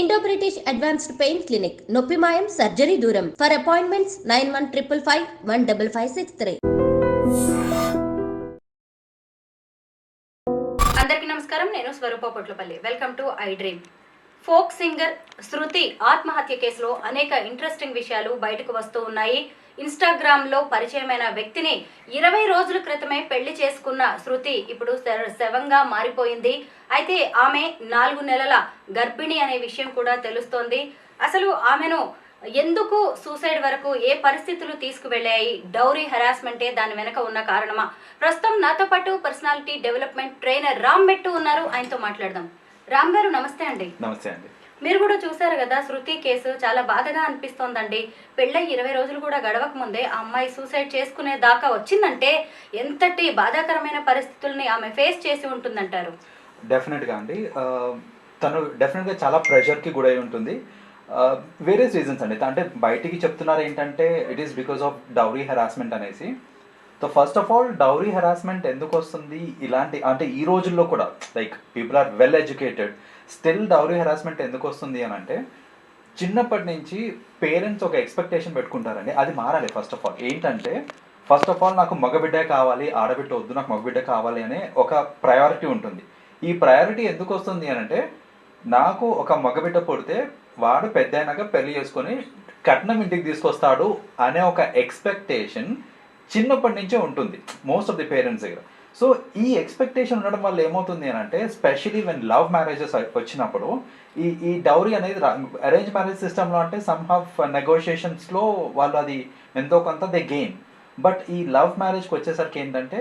Indo British advanced pain clinic నొప్పి మాయం surgery దూరం ఫర్ అపాయింట్మెంట్స్ 9155515563. అందరికీ నమస్కారం. నేను Swarupa Potlapalli. Welcome to I dream. Folk singer Shruti ఆత్మహత్య కేసులో అనేక ఇంట్రెస్టింగ్ విషయాలు బయటకు వస్తూ ఉన్నాయి. ఇన్స్టాగ్రామ్లో పరిచయమైన వ్యక్తిని 20 రోజుల క్రితమే పెళ్లి చేసుకున్న శృతి ఇప్పుడు శవంగా మారిపోయింది. అయితే ఆమె 4 నెలల గర్భిణి అనే విషయం కూడా తెలుస్తోంది. అసలు ఆమెను ఎందుకు సూసైడ్ వరకు ఏ పరిస్థితులు తీసుకువెళ్ళాయి? డౌరీ హెరాస్మెంటే దాని వెనక ఉన్న కారణమా? ప్రస్తుతం నాతో పాటు పర్సనాలిటీ డెవలప్మెంట్ ట్రైనర్ రామ్ మెట్టు ఉన్నారు. ఆయనతో మాట్లాడదాం. రామ్ గారు నమస్తే అండి. నమస్తే అండి. మీరు కూడా చూసారు కదా శృతి కేసు, చాలా బాధగా అనిపిస్తోందండి. పెళ్ళై 20 రోజులు కూడా గడవక ముందే ఆ అమ్మాయి సూసైడ్ చేసుకునే దాకా వచ్చిందంటే ఎంతటి బాధాకరమైన పరిస్థితుల్ని ఆమె ఫేస్ చేసి ఉంటుందంటారు? డెఫినెట్గా అండి. తను డెఫినెట్గా చాలా ప్రెషర్కి గురై ఉంటుంది. వేరియస్ రీజన్స్ అండి. అంటే బయటికి చెప్తున్నారు ఏంటంటే it is because of dowry harassment అనేసి. So first of all dowry harassment ఎందుకు వస్తుంది ఇలాంటి అంటే ఈ రోజుల్లో కూడా like people are well educated, still dowry harassment ఎందుకు వస్తుంది అని అంటే చిన్నప్పటి నుంచి పేరెంట్స్ ఒక ఎక్స్పెక్టేషన్ పెట్టుకుంటారండి. అది మారాలి. ఫస్ట్ ఆఫ్ ఆల్ ఏంటంటే నాకు మగబిడ్డే కావాలి, ఆడబిడ్డ వద్దు, నాకు మగబిడ్డ కావాలి అనే ఒక ప్రయారిటీ ఉంటుంది. ఈ ప్రయారిటీ ఎందుకు వస్తుంది అని అంటే నాకు ఒక మగబిడ్డ పుడితే వాడు పెద్ద అయినాక పెళ్లి చేసుకొని కట్నం ఇంటికి తీసుకొస్తాడు అనే ఒక ఎక్స్పెక్టేషన్ చిన్నప్పటి నుంచే ఉంటుంది మోస్ట్ ఆఫ్ ది పేరెంట్స్ దగ్గర. సో ఈ ఎక్స్పెక్టేషన్ ఉండడం వల్ల ఏమవుతుంది అని అంటే స్పెషలీ వెన్ లవ్ మ్యారేజెస్ వచ్చినప్పుడు ఈ డౌరీ అనేది అరేంజ్ మ్యారేజ్ సిస్టంలో అంటే సమ్ హాఫ్ నెగోషియేషన్స్లో వాళ్ళు అది ఎంతో కొంత దే గెయిన్. బట్ ఈ లవ్ మ్యారేజ్కి వచ్చేసరికి ఏంటంటే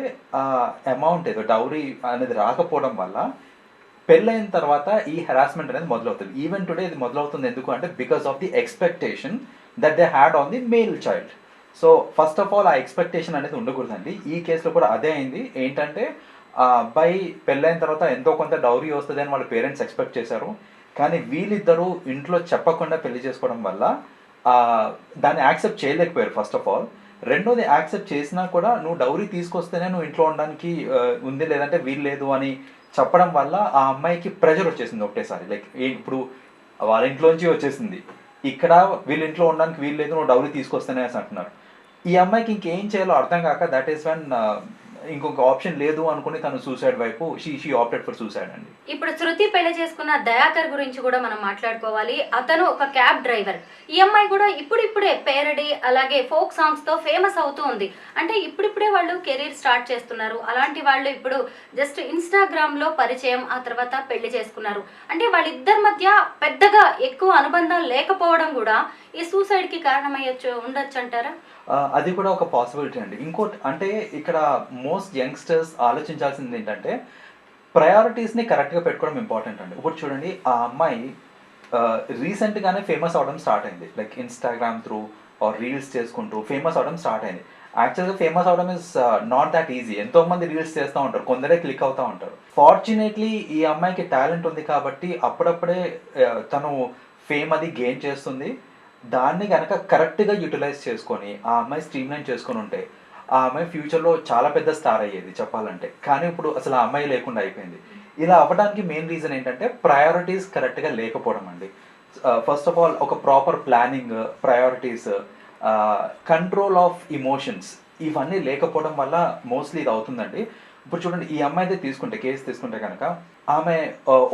అమౌంట్ ఏదో డౌరీ అనేది రాకపోవడం వల్ల పెళ్ళైన తర్వాత ఈ హెరాస్మెంట్ అనేది మొదలవుతుంది. ఈవెన్ టుడే ఇది మొదలవుతుంది ఎందుకు అంటే because of the expectation that they had on the male child. So first of all ఆ ఎక్స్పెక్టేషన్ అనేది ఉండకూడదండి. ఈ కేసులో కూడా అదే అయింది. ఏంటంటే ఆ అబ్బాయి పెళ్ళైన తర్వాత ఎంతో కొంత డౌరీ వస్తుంది అని వాళ్ళ పేరెంట్స్ ఎక్స్పెక్ట్ చేశారు. కానీ వీళ్ళిద్దరూ ఇంట్లో చెప్పకుండా పెళ్లి చేసుకోవడం వల్ల దాన్ని యాక్సెప్ట్ చేయలేకపోయారు ఫస్ట్ ఆఫ్ ఆల్. రెండోది యాక్సెప్ట్ చేసినా కూడా నువ్వు డౌరీ తీసుకొస్తేనే నువ్వు ఇంట్లో ఉండడానికి ఉంది, లేదంటే వీలు లేదు అని చెప్పడం వల్ల ఆ అమ్మాయికి ప్రెషర్ వచ్చేసింది ఒకటేసారి. లైక్ ఇప్పుడు వాళ్ళ ఇంట్లోంచి వచ్చేసింది, ఇక్కడ వీళ్ళ ఇంట్లో ఉండడానికి వీలు లేదు, నువ్వు డౌరీ తీసుకొస్తేనే అంటున్నారు. ఈ అమ్మాయికి ఇంకేం చేయాలో అర్థం కాక దట్ ఈస్ వెన్ ఇంకొక ఆప్షన్ లేదు అనుకుని తను సూసైడ్ వైపు షీ ఆప్టెడ్ ఫర్ సూసైడ్ అండి. ఇప్పుడు శృతి పెళ్లి చేసుకున్న దయాకర్ గురించి కూడా మనం మాట్లాడుకోవాలి. అతను ఒక క్యాబ్ డ్రైవర్. ఈ అమ్మాయి కూడా ఇప్పుడిప్పుడే పేరడీ అలాగే ఫోక్ సాంగ్స్ తో ఫేమస్ అవుతూ ఉంది. అంటే ఇప్పుడిప్పుడే వాళ్ళు కెరీర్ స్టార్ట్ చేస్తున్నారు. అలాంటి వాళ్ళు ఇప్పుడు జస్ట్ ఇన్స్టాగ్రామ్ లో పరిచయం, ఆ తర్వాత పెళ్లి చేసుకున్నారు. అంటే వాళ్ళిద్దరి మధ్య పెద్దగా ఎక్కువ అనుబంధాలు లేకపోవడం కూడా ఈ సూసైడ్ కి కారణమయ్యొచ్చు ఉండొచ్చు అంటారా? అది కూడా ఒక పాసిబిలిటీ అండి. ఇంకోటి అంటే ఇక్కడ మోస్ట్ యంగ్స్టర్స్ ఆలోచించాల్సింది ఏంటంటే ప్రయారిటీస్ని కరెక్ట్గా పెట్టుకోవడం ఇంపార్టెంట్ అండి. ఇప్పుడు చూడండి, ఆ అమ్మాయి రీసెంట్గానే ఫేమస్ అవడం స్టార్ట్ అయింది. Like Instagram through or reels చేసుకుంటూ ఫేమస్ అవడం స్టార్ట్ అయింది. యాక్చువల్గా ఫేమస్ అవడం ఇస్ నాట్ దాట్ ఈజీ. ఎంతోమంది రీల్స్ చేస్తూ ఉంటారు, కొందరే క్లిక్ అవుతూ ఉంటారు. ఫార్చునేట్లీ ఈ అమ్మాయికి టాలెంట్ ఉంది కాబట్టి అప్పుడప్పుడే తను ఫేమ్ అది గెయిన్ చేస్తుంది. దాన్ని కనుక కరెక్ట్గా యూటిలైజ్ చేసుకొని ఆ అమ్మాయి స్ట్రీమ్లైన్ చేసుకొని ఉంటే ఆ అమ్మాయి ఫ్యూచర్లో చాలా పెద్ద స్టార్ అయ్యేది చెప్పాలంటే. కానీ ఇప్పుడు అసలు ఆ అమ్మాయి లేకుండా అయిపోయింది. ఇలా అవ్వడానికి మెయిన్ రీజన్ ఏంటంటే ప్రయారిటీస్ కరెక్ట్గా లేకపోవడం అండి. ఫస్ట్ ఆఫ్ ఆల్ ఒక proper planning, priorities, control of emotions, ఇవన్నీ లేకపోవడం వల్ల మోస్ట్లీ ఇది అవుతుందండి. ఇప్పుడు చూడండి, ఈ అమ్మాయితే కేసు తీసుకుంటే కనుక ఆమె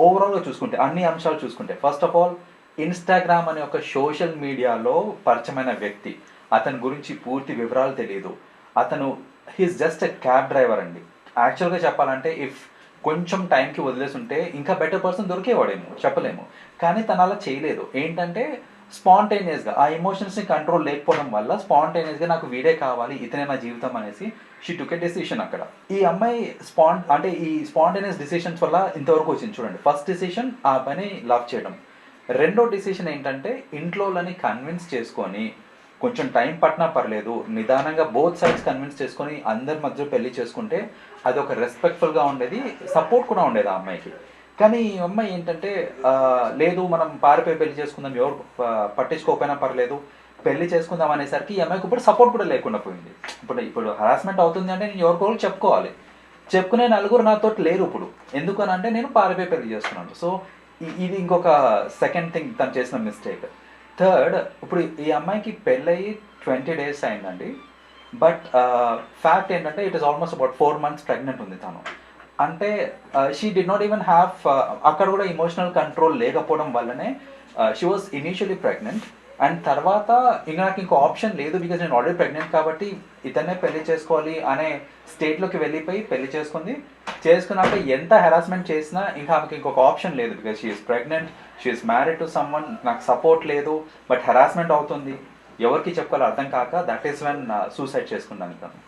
ఓవరాల్గా చూసుకుంటే అన్ని అంశాలు చూసుకుంటే ఫస్ట్ ఆఫ్ ఆల్ ఇన్స్టాగ్రామ్ అనే ఒక సోషల్ మీడియాలో పరిచయమైన వ్యక్తి, అతని గురించి పూర్తి వివరాలు తెలియదు. అతను he's just a cab driver అండి. యాక్చువల్గా చెప్పాలంటే ఇఫ్ కొంచెం టైంకి వదిలేసి ఉంటే ఇంకా బెటర్ పర్సన్ దొరికేవాడేమో, చెప్పలేము. కానీ తను అలా చేయలేదు. ఏంటంటే స్పాంటేనియస్గా ఆ ఎమోషన్స్ని కంట్రోల్ లేకపోవడం వల్ల స్పాంటేనియస్గా నాకు వీడే కావాలి, ఇతనే నా జీవితం అనేసి షీ టుక్ ఎ డెసిషన్ అక్కడ. ఈ అమ్మాయి ఈ స్పాంటేనియస్ డెసిషన్స్ వల్ల ఇంతవరకు వచ్చింది చూడండి. ఫస్ట్ డెసిషన్ ఆ పని లవ్ చేయడం. రెండో డెసిషన్ ఏంటంటే ఇంట్లోని కన్విన్స్ చేసుకొని కొంచెం టైం పట్టినా పర్లేదు, నిదానంగా బోత్ సైడ్స్ కన్విన్స్ చేసుకొని అందరి మధ్య పెళ్లి చేసుకుంటే అది ఒక రెస్పెక్ట్ఫుల్గా ఉండేది, సపోర్ట్ కూడా ఉండేది ఆ అమ్మాయికి. కానీ ఈ అమ్మాయి ఏంటంటే లేదు మనం పారిపోయి పెళ్లి చేసుకుందాం, ఎవరు పట్టించుకోకపోయినా పర్లేదు, పెళ్లి చేసుకుందాం అనేసరికి ఈ అమ్మాయికి ఇప్పుడు సపోర్ట్ కూడా లేకుండా పోయింది. ఇప్పుడు హరాస్మెంట్ అవుతుంది అంటే నేను ఎవరికోరు చెప్పుకోవాలి, చెప్పుకునే నలుగురు నాతో లేరు ఇప్పుడు. ఎందుకని అంటే నేను పారిపోయి పెళ్లి చేసుకున్నాను. సో ఇది ఇంకొక సెకండ్ థింగ్ తను చేసిన మిస్టేక్. థర్డ్, ఇప్పుడు ఈ అమ్మాయికి పెళ్ళయి 20 days అయిందండి. బట్ ఫ్యాక్ట్ ఏంటంటే it is almost about 4 months pregnant ఉంది తను. అంటే she did not even have, అక్కడ కూడా ఇమోషనల్ కంట్రోల్ లేకపోవడం వల్లనే she was initially pregnant. And తర్వాత ఇంకా నాకు ఇంకో ఆప్షన్ లేదు, బికాజ్ నేను ఆల్రెడీ ప్రెగ్నెంట్ కాబట్టి ఇతన్నే పెళ్లి చేసుకోవాలి అనే స్టేట్లోకి వెళ్ళిపోయి పెళ్లి చేసుకున్నాక ఎంత హెరాస్మెంట్ చేసినా ఇంకా ఆమెకి ఇంకొక ఆప్షన్ లేదు, because she is pregnant, she is married to someone, నాకు సపోర్ట్ లేదు, బట్ హెరాస్మెంట్ అవుతుంది, ఎవరికి చెప్పుకోవాలో అర్థం కాక దట్ ఈస్ వెన్ సూసైడ్ చేసుకున్నాను తను.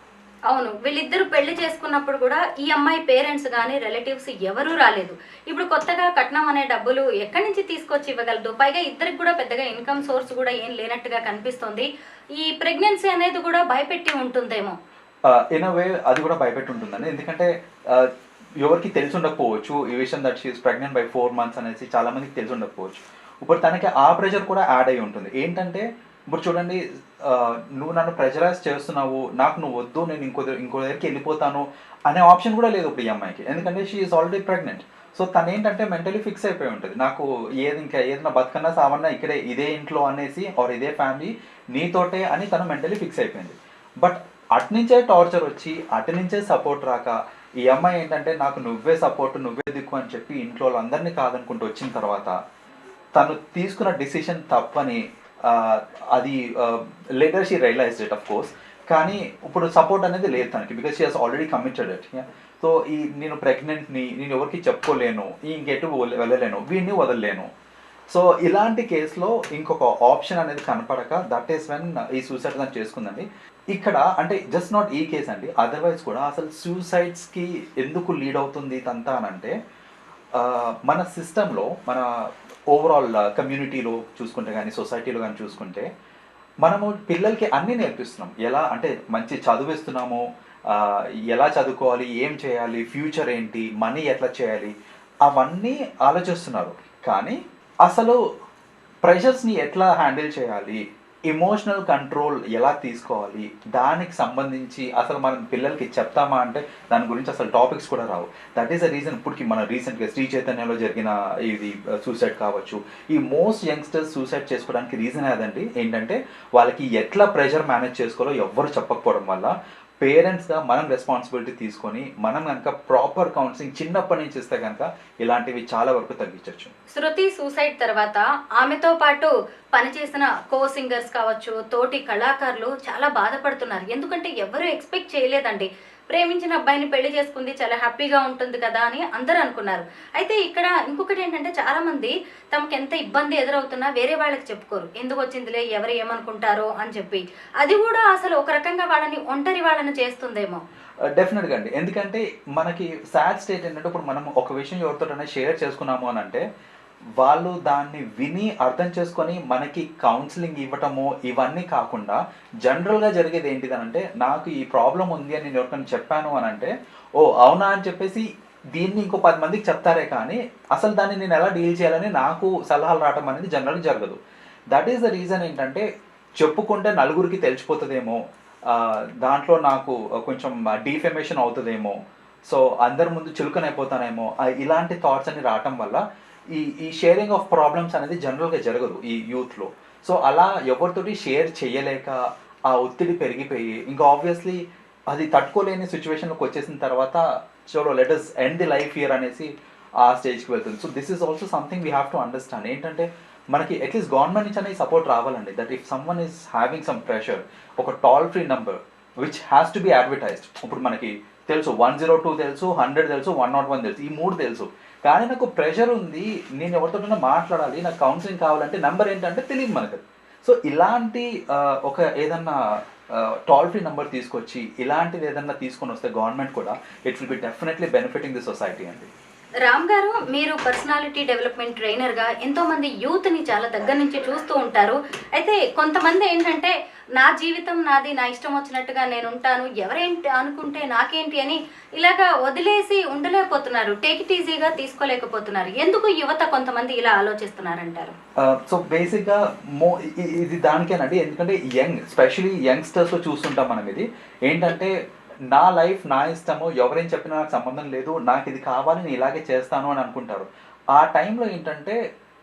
అవును, వీళ్ళిద్దరు పెళ్లి చేసుకున్నప్పుడు కూడా ఈ అమ్మాయి పేరెంట్స్ కానీ రిలేటివ్స్ ఎవరూ రాలేదు. ఇప్పుడు కొత్తగా కట్నం అనే డబ్బులు ఎక్కడి నుంచి తీసుకొచ్చి ఇవ్వగలదు? పైగా ఇద్దరికి కూడా పెద్దగా ఇన్కమ్ సోర్స్ కూడా ఏం లేనట్టుగా కనిపిస్తుంది. ఈ ప్రెగ్నెన్సీ అనేది కూడా భయపెట్టి ఉంటుందేమో. ఇన్ అ వే అది కూడా భయపెట్టి ఉంటుందండి, ఎందుకంటే ఎవరికి తెలిసి ఉండకపోవచ్చు ఈ విషయం that she is pregnant by 4 months అనేసి చాలా మందికి తెలిసి ఉండకపోవచ్చు. ఇప్పుడు తనకి ఆ ప్రెషర్ కూడా యాడ్ అయి ఉంటుంది. ఏంటంటే ఇప్పుడు చూడండి, నువ్వు నన్ను ప్రెషరైజ్ చేస్తున్నావు, నాకు నువ్వు వద్దు, నేను ఇంకో దగ్గరికి వెళ్ళిపోతాను అనే ఆప్షన్ కూడా లేదు ఇప్పుడు ఈ అమ్మాయికి, ఎందుకంటే she is already pregnant. So తను ఏంటంటే మెంటలీ ఫిక్స్ అయిపోయి ఉంటుంది, నాకు ఏదైనా బతుకన్నా సావన్నా ఇక్కడే ఇదే ఇంట్లో అనేసి ఆర్ ఇదే ఫ్యామిలీ నీతోటే అని తను మెంటలీ ఫిక్స్ అయిపోయింది. బట్ అటునుంచే టార్చర్ వచ్చి అటునుంచే సపోర్ట్ రాక ఈ అమ్మాయి ఏంటంటే నాకు నువ్వే సపోర్ట్, నువ్వే దిక్కు అని చెప్పి ఇంట్లో వాళ్ళందరినీ కాదనుకుంటూ వచ్చిన తర్వాత తను తీసుకున్న డిసిషన్ తప్పని అది later she realised it of course. కానీ ఇప్పుడు సపోర్ట్ అనేది లేదు తనకి, because she has already committed it. So నేను ప్రెగ్నెంట్ని, నేను ఎవరికి చెప్పుకోలేను, ఇంకెటు వెళ్ళలేను, వీడిని వదలలేను. సో ఇలాంటి కేసులో ఇంకొక ఆప్షన్ అనేది కనపడక దట్ ఈస్ వెన్ ఈ సూసైడ్ తను చేసుకుందండి. ఇక్కడ అంటే జస్ట్ నాట్ ఈ కేస్ అండి, అదర్వైజ్ కూడా అసలు సూసైడ్స్కి ఎందుకు లీడ్ అవుతుంది ఇదంతా అని అంటే మన సిస్టంలో, మన ఓవరాల్ కమ్యూనిటీలో చూసుకుంటే కానీ సొసైటీలో కానీ చూసుకుంటే మనము పిల్లలకి అన్నీ నేర్పిస్తున్నాం. ఎలా అంటే మంచి చదివిస్తున్నాము, ఎలా చదువుకోవాలి, ఏం చేయాలి, ఫ్యూచర్ ఏంటి, మనీ ఎట్లా చేయాలి, అవన్నీ ఆలోచిస్తున్నారు. కానీ అసలు ప్రెషర్స్ని ఎట్లా హ్యాండిల్ చేయాలి, ఎమోషనల్ కంట్రోల్ ఎలా తీసుకోవాలి, దానికి సంబంధించి అసలు మనం పిల్లలకి చెప్తామా అంటే దాని గురించి అసలు టాపిక్స్ కూడా రావు. దట్ ఈస్ ద రీజన్ ఇప్పటికి మన రీసెంట్గా శ్రీ చైతన్యలో జరిగిన ఇది సూసైడ్ కావచ్చు, ఈ మోస్ట్ యంగ్స్టర్స్ సూసైడ్ చేసుకోవడానికి రీజన్ అదండి. ఏంటంటే వాళ్ళకి ఎట్లా ప్రెషర్ మేనేజ్ చేసుకోవాలో ఎవ్వరు చెప్పకపోవడం వల్ల పేరెంట్స్గా మనం రెస్పాన్సిబిలిటీ తీసుకొని మనం కనుక ప్రాపర్ కౌన్సిలింగ్ చిన్నప్పటి నుంచి ఇస్తే కనుక ఇలాంటివి చాలా వరకు తగ్గించవచ్చు. శృతి సూసైడ్ తర్వాత ఆమెతో పాటు పనిచేసిన కో సింగర్స్ కావచ్చు, తోటి కళాకారులు చాలా బాధపడుతున్నారు. ఎందుకంటే ఎవరు ఎక్స్పెక్ట్ చేయలేదండి, ప్రేమించిన అబ్బాయిని పెళ్లి చేసుకుంది, చాలా హ్యాపీగా ఉంటుంది కదా అని అందరూ అనుకున్నారు. అయితే ఇక్కడ ఇంకొకటి ఏంటంటే చాలా మంది తమకు ఎంత ఇబ్బంది ఎదురవుతున్నా వేరే వాళ్ళకి చెప్పుకోరు, ఎందుకు వచ్చిందిలే, ఎవరు ఏమనుకుంటారో అని చెప్పి. అది కూడా అసలు ఒక రకంగా వాళ్ళని ఒంటరి వాళ్ళని చేస్తుందేమో. డెఫినెట్గా అండి, ఎందుకంటే మనకి సాడ్ స్టేట్ ఏంటంటే ఇప్పుడు మనం ఒక విషయం ఎవరితోటైనా షేర్ చేసుకున్నాము అని అంటే వాళ్ళు దాన్ని విని అర్థం చేసుకొని మనకి కౌన్సిలింగ్ ఇవ్వటము ఇవన్నీ కాకుండా జనరల్గా జరిగేది ఏంటిదనంటే నాకు ఈ ప్రాబ్లం ఉంది అని నేను ఎవరికైనా చెప్పాను అని అంటే ఓ అవునా అని చెప్పేసి దీన్ని ఇంకో 10 మందికి చెప్తారే కానీ అసలు దాన్ని నేను ఎలా డీల్ చేయాలని నాకు సలహాలు రావటం అనేది జనరల్గా జరగదు. దట్ ఈస్ ద రీజన్ ఏంటంటే చెప్పుకుంటే నలుగురికి తెలిసిపోతుందేమో, దాంట్లో నాకు కొంచెం డీఫెమేషన్ అవుతుందేమో, సో అందరి ముందు చులకనైపోతానేమో, ఇలాంటి థాట్స్ అన్ని రావటం వల్ల ఈ షేరింగ్ ఆఫ్ ప్రాబ్లమ్స్ అనేది జనరల్గా జరగదు ఈ యూత్లో. సో అలా ఎవరితోటి షేర్ చేయలేక ఆ ఒత్తిడి పెరిగిపోయి ఇంకా ఆబ్వియస్లీ అది తట్టుకోలేని సిచ్యువేషన్లోకి వచ్చేసిన తర్వాత చలో let us end the life here అనేసి ఆ స్టేజ్కి వెళ్తుంది. So this is also something we have to understand. ఏంటంటే మనకి అట్లీస్ట్ గవర్నమెంట్ నుంచి అనేది సపోర్ట్ రావాలండి, that if someone is having some pressure ఒక toll free number which has to be advertised. ఇప్పుడు మనకి తెలుసు 102 తెలుసు, 100 తెలుసు, 101 తెలుసు, ఈ 3 తెలుసు. కానీ నాకు ప్రెషర్ ఉంది, నేను ఎవరితోనైనా మాట్లాడాలి, నాకు కౌన్సిలింగ్ కావాలంటే నెంబర్ ఏంటంటే తెలియదు మనకు. సో ఇలాంటి ఒక ఏదన్నా టోల్ ఫ్రీ నెంబర్ తీసుకొచ్చి ఇలాంటిది ఏదన్నా తీసుకొని వస్తే గవర్నమెంట్ కూడా it will be definitely benefiting the society అండి. రామ్ గారు, మీరు పర్సనాలిటీ డెవలప్మెంట్ ట్రైనర్గా ఎంతోమంది యూత్ని చాలా దగ్గర నుంచి చూస్తూ ఉంటారు. అయితే కొంతమంది ఏంటంటే నా జీవితం నాది, నా ఇష్టం వచ్చినట్టుగా నేను ఉంటాను, ఎవరేంటి అనుకుంటే నాకేంటి అని ఇలాగా వదిలేసి ఉండలేకపోతున్నారు, టేక్ ఇట్ ఈజీగా తీసుకోలేకపోతున్నారు. ఎందుకు యువత కొంతమంది ఇలా ఆలోచిస్తున్నారంటారు? సో బేసిక్గా ఇది దానికేనండి, ఎందుకంటే స్పెషలీ యంగ్స్టర్స్లో చూస్తుంటాం మనం. ఇది ఏంటంటే నా లైఫ్ నా ఇష్టము, ఎవరేం చెప్పినా నాకు సంబంధం లేదు, నాకు ఇది కావాలి, నేను ఇలాగే చేస్తాను అని అనుకుంటారు. ఆ టైంలో ఏంటంటే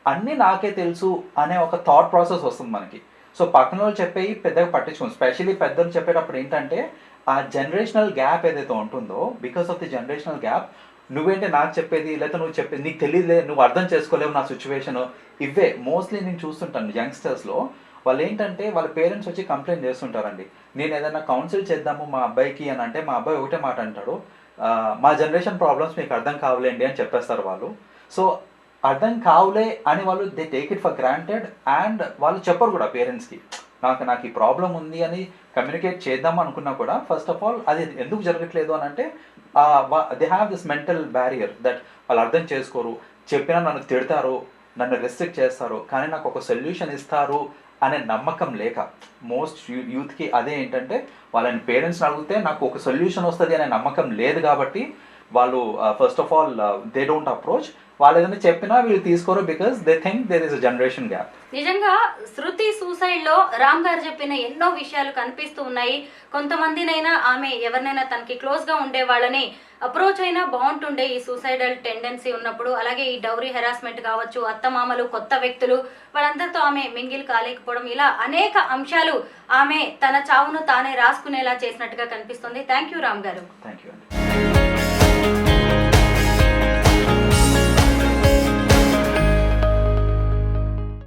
అన్నీ నాకే తెలుసు అనే ఒక థాట్ ప్రాసెస్ వస్తుంది మనకి. సో పక్కన వాళ్ళు చెప్పేవి పెద్దగా పట్టించుకోం. స్పెషల్లీ పెద్దలు చెప్పేటప్పుడు ఏంటంటే ఆ జనరేషనల్ గ్యాప్ ఏదైతే ఉంటుందో, because of the generational gap, నువ్వేంటి నాకు చెప్పేది, లేకపోతే నువ్వు చెప్పేది నీకు తెలియదులే, నువ్వు అర్థం చేసుకోలేవు నా సిచ్యువేషన్, ఇవే మోస్ట్లీ నేను చూస్తుంటాను యంగ్స్టర్స్లో. వాళ్ళు ఏంటంటే వాళ్ళ పేరెంట్స్ వచ్చి కంప్లైంట్ చేస్తుంటారండి. నేను ఏదైనా కౌన్సిల్ చేద్దాము మా అబ్బాయికి అని అంటే మా అబ్బాయి ఒకటే మాట అంటాడు, మా జనరేషన్ ప్రాబ్లమ్స్ మీకు అర్థం కావులేండి అని చెప్పేస్తారు వాళ్ళు. సో అర్థం కావులే అని వాళ్ళు they take it for granted, and వాళ్ళు చెప్పరు కూడా పేరెంట్స్కి నాకు ఈ ప్రాబ్లం ఉంది అని కమ్యూనికేట్ చేద్దాం అనుకున్నా కూడా ఫస్ట్ ఆఫ్ ఆల్ అది ఎందుకు జరగట్లేదు అని అంటే they have this mental barrier that వాళ్ళు అర్థం చేసుకోరు, చెప్పినా నన్ను తిడతారు, నన్ను రెస్ట్రిక్ట్ చేస్తారు, కానీ నాకు ఒక సొల్యూషన్ ఇస్తారు అనే నమ్మకం లేక మోస్ట్ యూత్కి అదే ఏంటంటే వాళ్ళని పేరెంట్స్ని అడిగితే నాకు ఒక సొల్యూషన్ వస్తుంది అనే నమ్మకం లేదు కాబట్టి వాళ్ళు first of all they don't approach. వాళ్ళు ఏదైనా చెప్పినా వీళ్ళు తీసుకోరు because they think there is a generation gap. నిజంగా శృతి సూసైడ్ లో రామ్ గారు చెప్పిన ఎన్నో విషయాలు కనిపిస్తూ ఉన్నాయి. కొంతమందినైనా ఆమె ఎవరినైనా తనకి క్లోజ్ గా ఉండే వాళ్ళని అప్రోచ్ అయినా బాగుంటుండే ఈ సూసైడల్ టెండెన్సీ ఉన్నప్పుడు. అలాగే ఈ డౌరీ హెరాస్మెంట్ కావచ్చు, అత్తమామలు, కొత్త వ్యక్తులు, వాళ్ళందరితో ఆమె మింగిల్ కాలేకపోవడం, ఇలా అనేక అంశాలు ఆమె తన చావును తానే రాసుకునేలా చేసినట్టుగా కనిపిస్తుంది. థ్యాంక్ యూ రామ్ గారు. థ్యాంక్ యూ అండి.